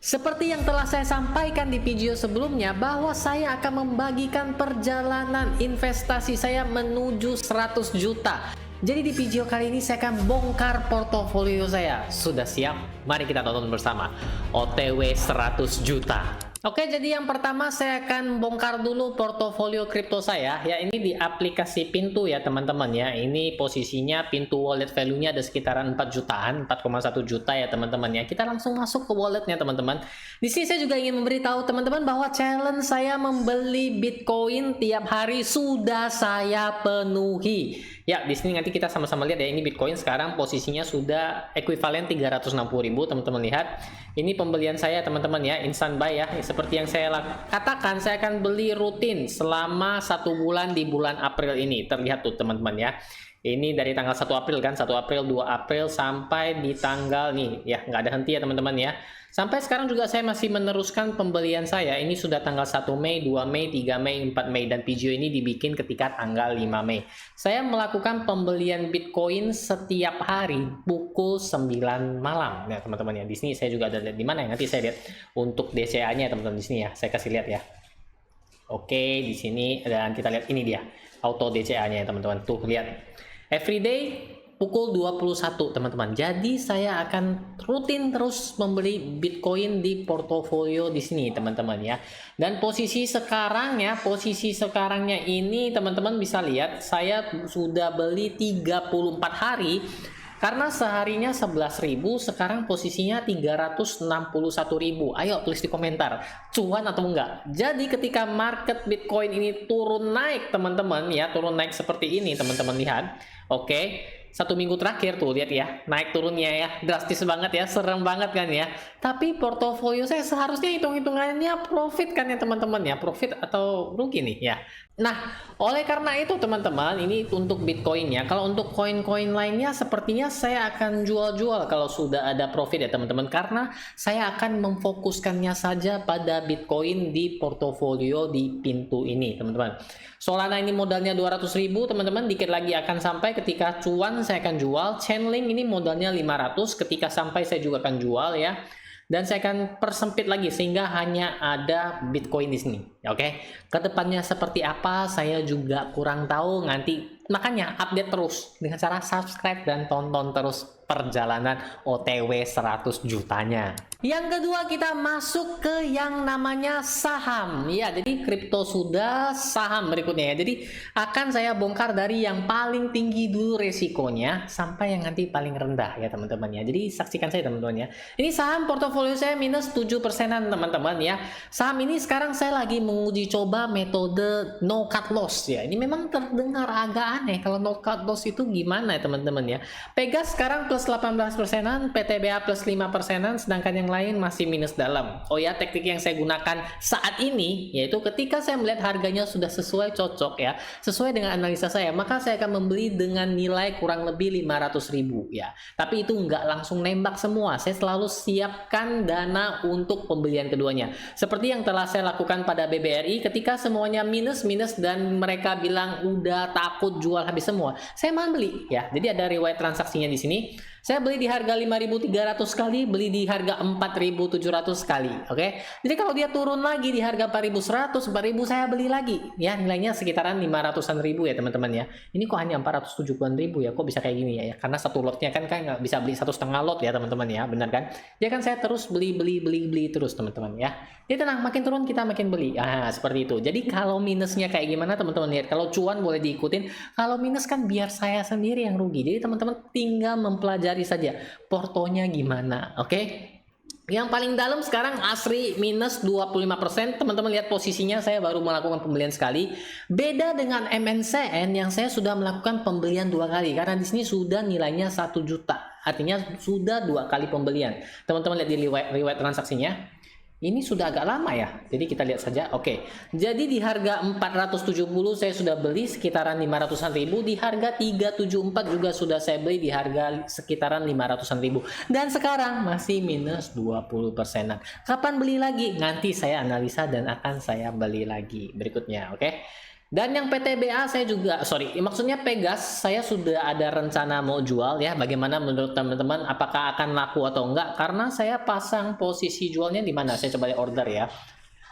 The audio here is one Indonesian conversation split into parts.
Seperti yang telah saya sampaikan di video sebelumnya bahwa saya akan membagikan perjalanan investasi saya menuju 100 juta. Jadi di video kali ini saya akan bongkar portofolio saya. Sudah siap? Mari kita tonton bersama. OTW 100 juta. Oke, jadi yang pertama saya akan bongkar dulu portofolio kripto saya. Ya, ini di aplikasi Pintu ya teman-teman ya. Ini posisinya Pintu wallet value-nya ada sekitaran 4 jutaan, 4,1 juta ya teman-teman ya. Kita langsung masuk ke walletnya teman-teman. Di sini saya juga ingin memberitahu teman-teman bahwa challenge saya membeli Bitcoin tiap hari sudah saya penuhi. Ya, di sini nanti kita sama-sama lihat ya, ini Bitcoin sekarang posisinya sudah ekuivalen 360.000, teman-teman lihat. Ini pembelian saya teman-teman ya, instant buy ya. Seperti yang saya katakan, saya akan beli rutin selama 1 bulan di bulan April ini. Terlihat tuh teman-teman ya. Ini dari tanggal 1 April kan, 1 April, 2 April sampai di tanggal nih ya, nggak ada henti ya teman-teman ya. Sampai sekarang juga saya masih meneruskan pembelian saya. Ini sudah tanggal 1 Mei, 2 Mei, 3 Mei, 4 Mei. Dan video ini dibikin ketika tanggal 5 Mei. Saya melakukan pembelian Bitcoin setiap hari pukul 9 malam. Nah teman-teman ya, di sini saya juga ada di mana ya. Nanti saya lihat untuk DCA-nya teman-teman di sini ya. Saya kasih lihat ya. Oke, di sini dan kita lihat ini dia. Auto DCA-nya ya teman-teman. Tuh lihat. Everyday pukul 21 teman-teman. Jadi saya akan rutin terus membeli Bitcoin di portofolio di sini teman-teman ya. Dan posisi sekarangnya ini teman-teman bisa lihat saya sudah beli 34 hari. Karena seharinya 11.000, sekarang posisinya 361.000. Ayo tulis di komentar, cuan atau enggak? Jadi ketika market Bitcoin ini turun naik teman-teman ya, turun naik seperti ini teman-teman lihat. Oke, 1 minggu terakhir tuh lihat ya, naik turunnya ya, drastis banget ya, serem banget kan ya. Tapi portofolio saya seharusnya hitung-hitungannya profit kan ya teman-teman ya, profit atau rugi nih ya. Nah, oleh karena itu teman-teman, ini untuk Bitcoin ya. Kalau untuk koin-koin lainnya sepertinya saya akan jual-jual kalau sudah ada profit ya teman-teman. Karena saya akan memfokuskannya saja pada Bitcoin di portofolio di Pintu ini teman-teman. Solana ini modalnya 200.000 teman-teman, dikit lagi akan sampai. Ketika cuan saya akan jual. Chainlink ini modalnya 500, ketika sampai saya juga akan jual ya. Dan saya akan persempit lagi sehingga hanya ada Bitcoin di sini. Oke, kedepannya seperti apa saya juga kurang tahu. Nanti makanya update terus dengan cara subscribe dan tonton terus perjalanan OTW 100 jutanya. Yang kedua kita masuk ke yang namanya saham. Ya, jadi kripto sudah, saham berikutnya ya. Jadi akan saya bongkar dari yang paling tinggi dulu resikonya sampai yang nanti paling rendah ya teman-teman ya. Jadi saksikan saya teman-teman ya. Ini saham portofolio saya minus 7%-an teman-teman ya. Saham ini sekarang saya lagi menguji coba metode no cut loss ya. Ini memang terdengar agak aneh kalau no cut loss itu gimana ya teman-teman ya. Pegas sekarang plus 18%-an, PTBA plus 5%-an, sedangkan yang lain masih minus dalam. Oh ya, teknik yang saya gunakan saat ini yaitu ketika saya melihat harganya sudah sesuai cocok ya, sesuai dengan analisa saya, maka saya akan membeli dengan nilai kurang lebih 500.000 ya. Tapi itu nggak langsung nembak semua. Saya selalu siapkan dana untuk pembelian keduanya. Seperti yang telah saya lakukan pada BBRI ketika semuanya minus dan mereka bilang udah takut jual habis semua. Saya malah beli ya. Jadi ada riwayat transaksinya di sini. Saya beli di harga 5.300 kali, beli di harga 4.700 kali, oke? Jadi kalau dia turun lagi di harga 4.100, 4.000 saya beli lagi, ya nilainya sekitaran 500-an ribu ya teman-teman ya. Ini kok hanya 470-an ribu ya, kok bisa kayak gini ya? Karena satu lotnya kan nggak bisa beli 1,5 lot ya teman-teman ya, benar kan? Ya kan saya terus beli terus teman-teman ya. Jadi tenang, makin turun kita makin beli, seperti itu. Jadi kalau minusnya kayak gimana teman-teman lihat, kalau cuan boleh diikutin, kalau minus kan biar saya sendiri yang rugi. Jadi teman-teman tinggal mempelajari saja portonya gimana, oke? Yang paling dalam sekarang Asri minus 25%. Teman-teman lihat posisinya, saya baru melakukan pembelian sekali. Beda dengan MNCN yang saya sudah melakukan pembelian 2 kali karena di sini sudah nilainya 1 juta. Artinya sudah 2 kali pembelian. Teman-teman lihat di riwayat transaksinya. Ini sudah agak lama ya, jadi kita lihat saja. Oke, jadi di harga 470 saya sudah beli sekitaran 500-an ribu, di harga 374 juga sudah saya beli di harga sekitaran 500-an ribu, dan sekarang masih minus 20%-an. Kapan beli lagi? Nanti saya analisa dan akan saya beli lagi berikutnya, oke? Dan yang PTBA saya juga, maksudnya Pegas, saya sudah ada rencana mau jual ya. Bagaimana menurut teman-teman? Apakah akan laku atau enggak? Karena saya pasang posisi jualnya di mana? Saya coba order ya.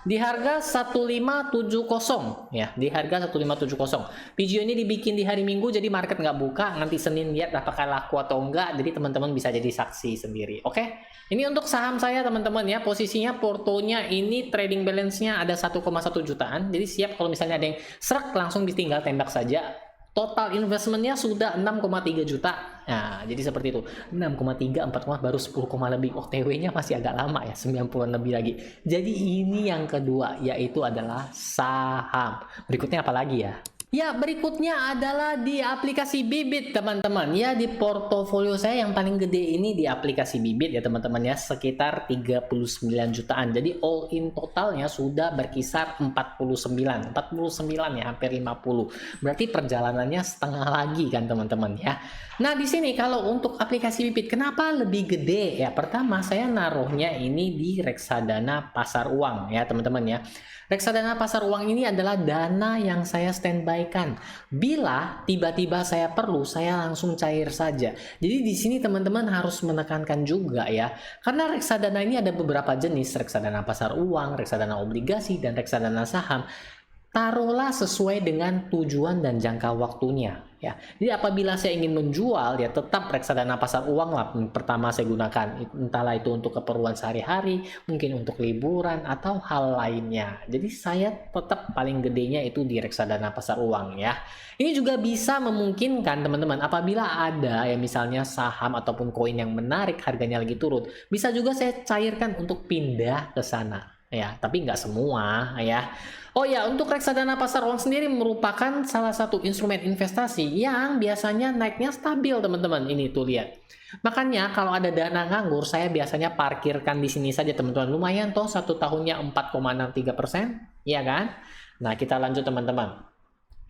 Di harga 1570 ya, di harga 1570. Video ini dibikin di hari Minggu, jadi market nggak buka. Nanti Senin lihat apakah laku atau enggak. Jadi teman-teman bisa jadi saksi sendiri. Oke, ini untuk saham saya teman-teman ya. Posisinya portonya ini trading balance-nya ada 1,1 jutaan. Jadi siap kalau misalnya ada yang serak langsung ditinggal tembak saja. Total investmentnya sudah 6,3 juta. Nah, jadi seperti itu. 6,3, 4, baru 10, lebih. OTW-nya masih agak lama ya, 90-an lebih lagi. Jadi ini yang kedua, yaitu adalah saham. Berikutnya apa lagi ya? Ya, berikutnya adalah di aplikasi Bibit, teman-teman. Ya, di portofolio saya yang paling gede ini di aplikasi Bibit ya, teman-teman ya, sekitar 39 jutaan. Jadi all in totalnya sudah berkisar 49 ya, hampir 50. Berarti perjalanannya setengah lagi kan, teman-teman ya. Nah, di sini kalau untuk aplikasi Bibit, kenapa lebih gede? Ya, pertama saya naruhnya ini di reksadana pasar uang ya, teman-teman ya. Reksadana pasar uang ini adalah dana yang saya standby-kan. Bila tiba-tiba saya perlu, saya langsung cair saja. Jadi di sini teman-teman harus menekankan juga ya. Karena reksadana ini ada beberapa jenis, reksadana pasar uang, reksadana obligasi, dan reksadana saham. Taruhlah sesuai dengan tujuan dan jangka waktunya ya. Jadi apabila saya ingin menjual ya, tetap reksadana pasar uang lah pertama saya gunakan, entahlah itu untuk keperluan sehari-hari, mungkin untuk liburan atau hal lainnya. Jadi saya tetap paling gedenya itu di reksadana pasar uang ya. Ini juga bisa memungkinkan teman-teman, apabila ada ya misalnya saham ataupun koin yang menarik harganya lagi turun, bisa juga saya cairkan untuk pindah ke sana ya, tapi nggak semua ya. Oh ya, untuk reksadana pasar uang sendiri merupakan salah satu instrumen investasi yang biasanya naiknya stabil, teman-teman. Ini tuh lihat. Makanya kalau ada dana nganggur, saya biasanya parkirkan di sini saja, teman-teman. Lumayan toh, 1 tahunnya 4,63%, ya kan? Nah, kita lanjut, teman-teman.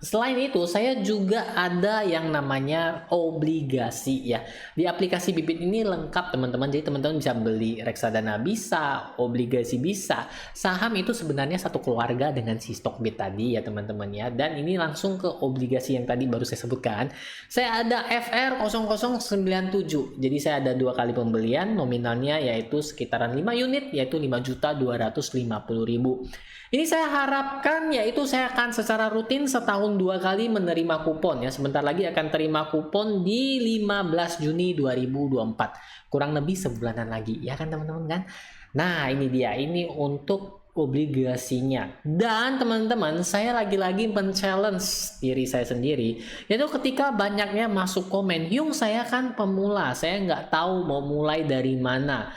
Selain itu, saya juga ada yang namanya obligasi ya. Di aplikasi Bibit ini lengkap, teman-teman. Jadi teman-teman bisa beli reksadana bisa, obligasi bisa. Saham itu sebenarnya satu keluarga dengan si Stockbit tadi ya, teman-teman ya. Dan ini langsung ke obligasi yang tadi baru saya sebutkan. Saya ada FR0097. Jadi saya ada 2 kali pembelian, nominalnya yaitu sekitaran 5 unit, yaitu 5.250.000. Ini saya harapkan yaitu saya akan secara rutin setahun 2 kali menerima kupon ya. Sebentar lagi akan terima kupon di 15 Juni 2024. Kurang lebih sebulanan lagi ya kan, teman-teman kan. Nah, ini dia, ini untuk obligasinya. Dan teman-teman, saya lagi-lagi men-challenge diri saya sendiri, yaitu ketika banyaknya masuk komen, "Yung, saya kan pemula, saya nggak tahu mau mulai dari mana.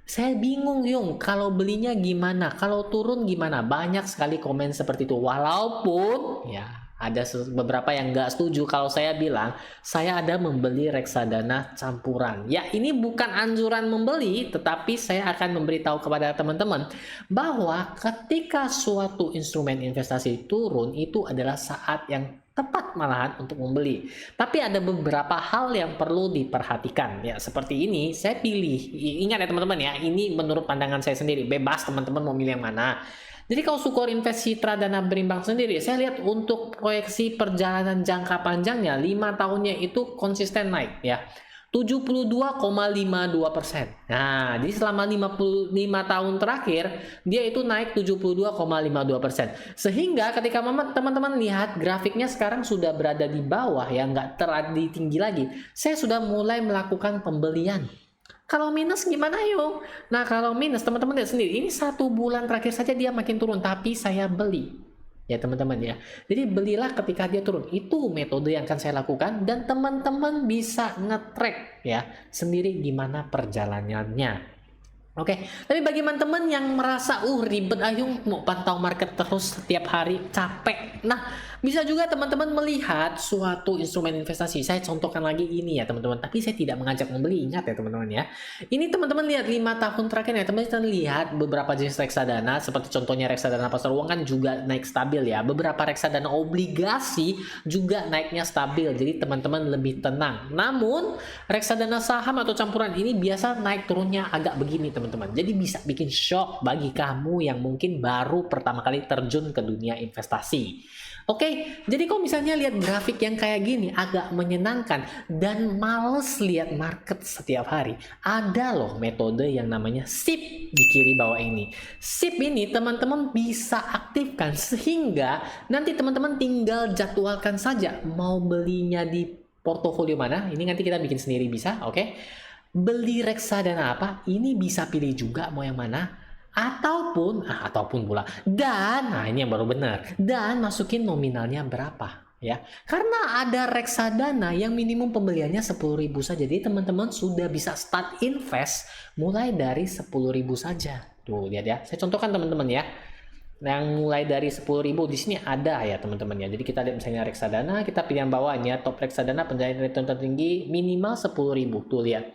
Saya bingung, Yung, kalau belinya gimana, kalau turun gimana?" Banyak sekali komen seperti itu. Walaupun ya ada beberapa yang nggak setuju kalau saya bilang saya ada membeli reksadana campuran. Ya, ini bukan anjuran membeli, tetapi saya akan memberitahu kepada teman-teman bahwa ketika suatu instrumen investasi turun, itu adalah saat yang tepat malahan untuk membeli. Tapi ada beberapa hal yang perlu diperhatikan ya, seperti ini saya pilih. Ingat ya teman-teman ya, ini menurut pandangan saya sendiri, bebas teman-teman mau milih yang mana. Jadi kalau Sukor Invest Citra Dana Berimbang sendiri, saya lihat untuk proyeksi perjalanan jangka panjangnya 5 tahunnya itu konsisten naik ya, 72,52%. Nah, jadi selama 55 tahun terakhir dia itu naik 72,52%. Sehingga ketika teman-teman lihat grafiknya sekarang sudah berada di bawah ya, nggak terlalu tinggi lagi, saya sudah mulai melakukan pembelian. Kalau minus gimana, Yung? Nah, kalau minus teman-teman lihat sendiri, ini 1 bulan terakhir saja dia makin turun, tapi saya beli. Ya teman-teman ya. Jadi belilah ketika dia turun. Itu metode yang akan saya lakukan, dan teman-teman bisa nge-track ya sendiri gimana perjalanannya. Oke, tapi bagi teman-teman yang merasa ribet, Ayung mau pantau market terus setiap hari, capek. Nah, bisa juga teman-teman melihat suatu instrumen investasi. Saya contohkan lagi ini ya teman-teman, tapi saya tidak mengajak membeli. Ingat ya teman-teman ya. Ini teman-teman lihat 5 tahun terakhir ya, teman-teman lihat beberapa jenis reksadana, seperti contohnya reksadana pasar uang kan juga naik stabil ya. Beberapa reksadana obligasi juga naiknya stabil, jadi teman-teman lebih tenang. Namun reksadana saham atau campuran ini biasa naik turunnya agak begini teman-teman. teman-teman. Jadi bisa bikin shock bagi kamu yang mungkin baru pertama kali terjun ke dunia investasi. Oke, jadi kalau misalnya lihat grafik yang kayak gini agak menyenangkan dan males lihat market setiap hari, ada loh metode yang namanya SIP di kiri bawah ini. SIP ini teman-teman bisa aktifkan sehingga nanti teman-teman tinggal jadwalkan saja mau belinya di portofolio mana. Ini nanti kita bikin sendiri bisa, oke? Beli reksadana apa? Ini bisa pilih juga mau yang mana. Ataupun pula, dan nah ini yang baru benar, dan masukin nominalnya berapa ya, karena ada reksadana yang minimum pembeliannya 10.000 saja, jadi teman-teman sudah bisa start invest mulai dari 10.000 saja. Tuh lihat ya, saya contohkan teman-teman ya, yang mulai dari 10.000 di sini ada ya teman-teman ya. Jadi kita lihat misalnya reksadana, kita pilih yang bawahnya, top reksadana penjualan return tertinggi minimal 10.000, tuh lihat.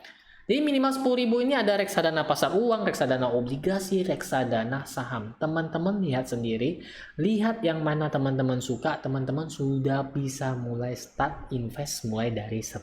Jadi minimal 10.000 ini ada reksadana pasar uang, reksadana obligasi, reksadana saham. Teman-teman lihat sendiri, lihat yang mana teman-teman suka, teman-teman sudah bisa mulai start invest mulai dari 10.000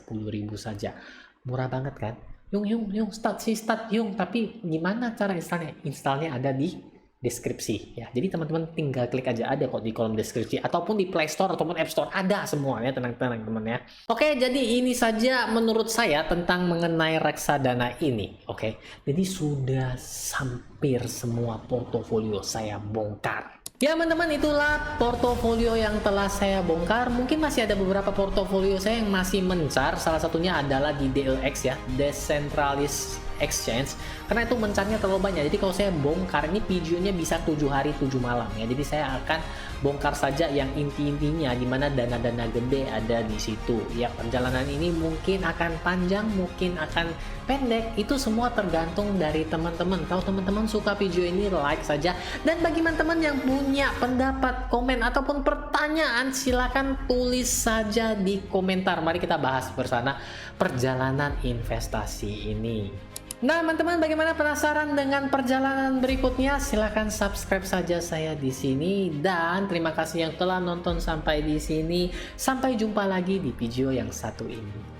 saja. Murah banget kan? Yung start yung, tapi gimana cara installnya? Installnya ada di deskripsi ya. Jadi teman-teman tinggal klik aja, ada kok di kolom deskripsi ataupun di Play Store ataupun App Store, ada semuanya, tenang-tenang teman ya. Oke, jadi ini saja menurut saya tentang mengenai reksadana ini. Oke, jadi sudah hampir semua portofolio saya bongkar. Ya teman-teman, itulah portofolio yang telah saya bongkar. Mungkin masih ada beberapa portofolio saya yang masih mencar. Salah satunya adalah di DLX ya, Decentralized Exchange, karena itu mencarnya terlalu banyak. Jadi kalau saya bongkar ini videonya bisa 7 hari 7 malam ya. Jadi saya akan bongkar saja yang inti-intinya, dimana dana-dana gede ada di situ ya. Perjalanan ini mungkin akan panjang, mungkin akan pendek, itu semua tergantung dari teman-teman. Kalau teman-teman suka video ini, like saja. Dan bagi teman-teman yang punya pendapat, komen ataupun pertanyaan, silakan tulis saja di komentar. Mari kita bahas bersama perjalanan investasi ini. Nah teman-teman, bagaimana, penasaran dengan perjalanan berikutnya? Silahkan subscribe saja saya di sini, dan terima kasih yang telah nonton sampai di sini. Sampai jumpa lagi di video yang satu ini.